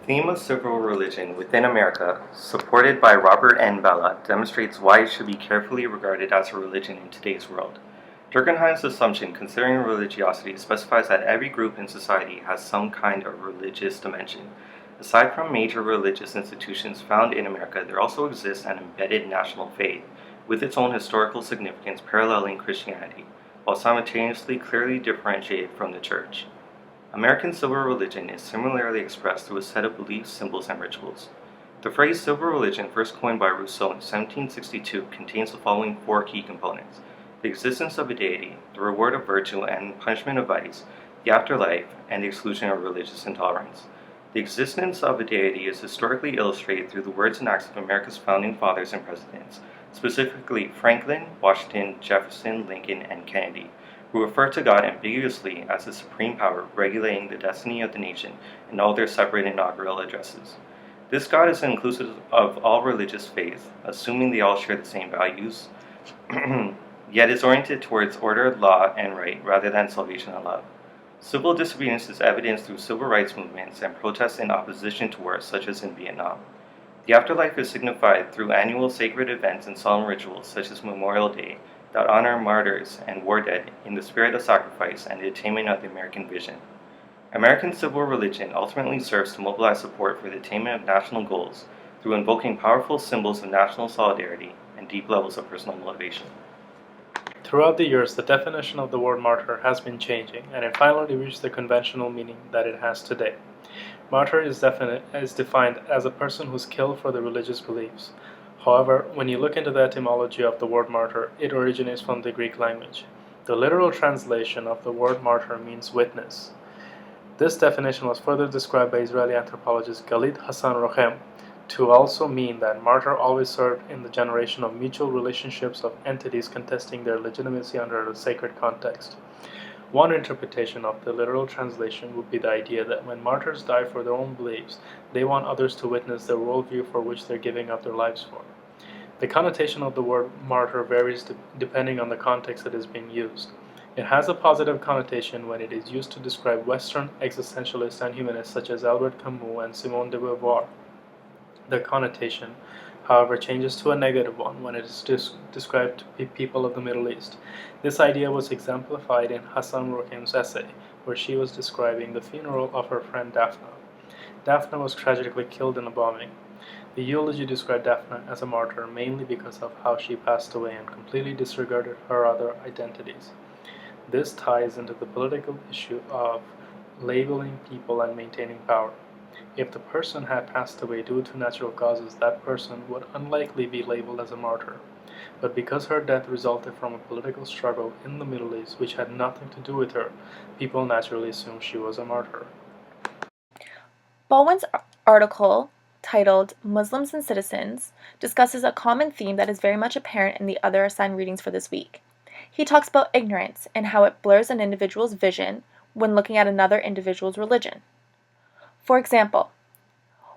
theme of civil religion within America, supported by Robert N. Bella, demonstrates why it should be carefully regarded as a religion in today's world. Durkheim's assumption concerning religiosity specifies that every group in society has some kind of religious dimension. Aside from major religious institutions found in America, there also exists an embedded national faith, with its own historical significance paralleling Christianity, while simultaneously clearly differentiated from the Church. American civil religion is similarly expressed through a set of beliefs, symbols, and rituals. The phrase civil religion, first coined by Rousseau in 1762, contains the following four key components: the existence of a deity, the reward of virtue and punishment of vice, the afterlife, and the exclusion of religious intolerance. The existence of a deity is historically illustrated through the words and acts of America's founding fathers and presidents, specifically Franklin, Washington, Jefferson, Lincoln, and Kennedy, who refer to God ambiguously as the supreme power regulating the destiny of the nation in all their separate inaugural addresses. This God is inclusive of all religious faiths, assuming they all share the same values, yet is oriented towards order, law, and right rather than salvation and love. Civil disobedience is evidenced through civil rights movements and protests in opposition to wars such as in Vietnam. The afterlife is signified through annual sacred events and solemn rituals such as Memorial Day, that honor martyrs and war dead in the spirit of sacrifice and the attainment of the American vision. American civil religion ultimately serves to mobilize support for the attainment of national goals through invoking powerful symbols of national solidarity and deep levels of personal motivation. Throughout the years, the definition of the word martyr has been changing, and it finally reached the conventional meaning that it has today. Martyr is defined as a person who's killed for their religious beliefs. However, when you look into the etymology of the word martyr, it originates from the Greek language. The literal translation of the word martyr means witness. This definition was further described by Israeli anthropologist Galit Hassan Rochem to also mean that martyr always served in the generation of mutual relationships of entities contesting their legitimacy under a sacred context. One interpretation of the literal translation would be the idea that when martyrs die for their own beliefs, they want others to witness their worldview for which they're giving up their lives for. The connotation of the word martyr varies depending on the context it is being used. It has a positive connotation when it is used to describe Western existentialists and humanists such as Albert Camus and Simone de Beauvoir. The connotation, however, changes to a negative one when it is described to people of the Middle East. This idea was exemplified in Hassan Rochem's essay, where she was describing the funeral of her friend Daphne. Daphne was tragically killed in a bombing. The eulogy described Daphne as a martyr mainly because of how she passed away and completely disregarded her other identities. This ties into the political issue of labeling people and maintaining power. If the person had passed away due to natural causes, that person would unlikely be labeled as a martyr. But because her death resulted from a political struggle in the Middle East which had nothing to do with her, people naturally assumed she was a martyr. Bowen's article, titled Muslims and Citizens, discusses a common theme that is very much apparent in the other assigned readings for this week. He talks about ignorance and how it blurs an individual's vision when looking at another individual's religion. For example,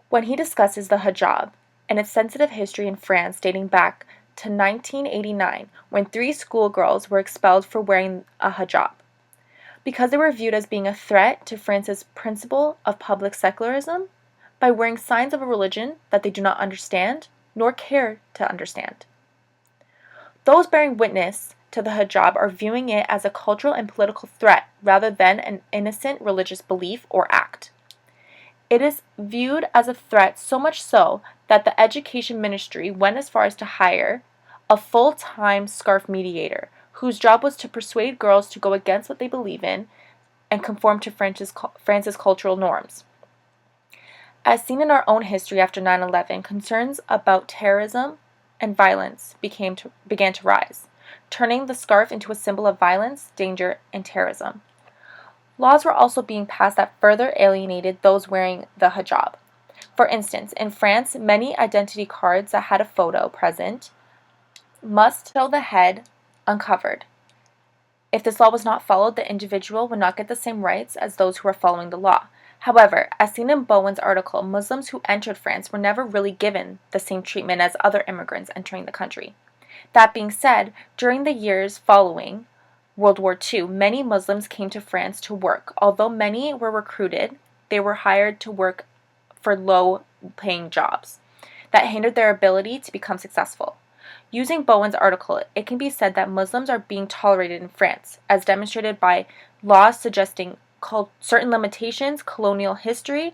when he discusses the hijab and its sensitive history in France dating back to 1989, when 3 schoolgirls were expelled for wearing a hijab, because they were viewed as being a threat to France's principle of public secularism by wearing signs of a religion that they do not understand nor care to understand. Those bearing witness to the hijab are viewing it as a cultural and political threat rather than an innocent religious belief or act. It is viewed as a threat so much so that the Education Ministry went as far as to hire a full-time scarf mediator whose job was to persuade girls to go against what they believe in and conform to France's cultural norms. As seen in our own history after 9/11, concerns about terrorism and violence began to rise, turning the scarf into a symbol of violence, danger, and terrorism. Laws were also being passed that further alienated those wearing the hijab. For instance, in France, many identity cards that had a photo present must show the head uncovered. If this law was not followed, the individual would not get the same rights as those who were following the law. However, as seen in Bowen's article, Muslims who entered France were never really given the same treatment as other immigrants entering the country. That being said, during the years following World War II, many Muslims came to France to work. Although many were recruited, they were hired to work for low-paying jobs that hindered their ability to become successful. Using Bowen's article, it can be said that Muslims are being tolerated in France, as demonstrated by laws suggesting certain limitations, colonial history,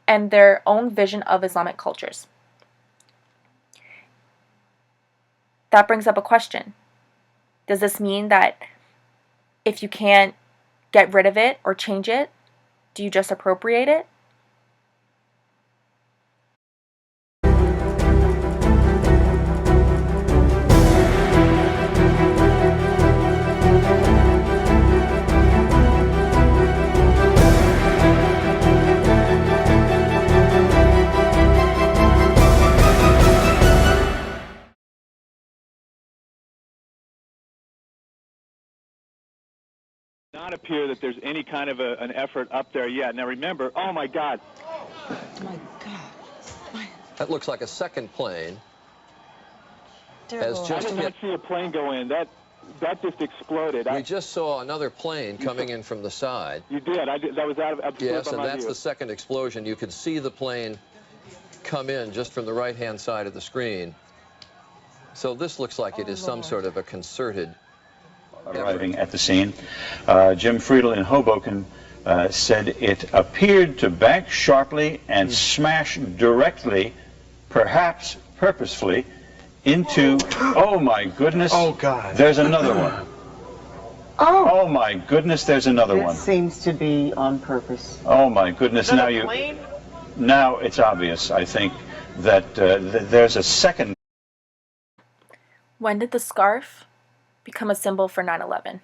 and their own vision of Islamic cultures. That brings up a question. Does this mean that if you can't get rid of it or change it, do you just appropriate it? Not appear that there's any kind of an effort up there yet. Now remember, oh my God. Oh my God. That looks like a second plane. Terrible. Has I just did not hit. see a plane go in. That just exploded. We just saw another plane coming in from the side. You did. That was out of Yes, and my that's view. the second explosion. You could see the plane come in just from the right-hand side of the screen. So this looks like it is some sort of a concerted arriving at the scene. Jim Friedel in Hoboken said it appeared to bank sharply and smash directly, perhaps purposefully, into, oh my goodness, Oh, God. there's another one. Oh my goodness, there's another It one. seems to be on purpose. Oh my goodness, now now it's obvious, I think, that there's a second. When did the scarf become a symbol for 9/11?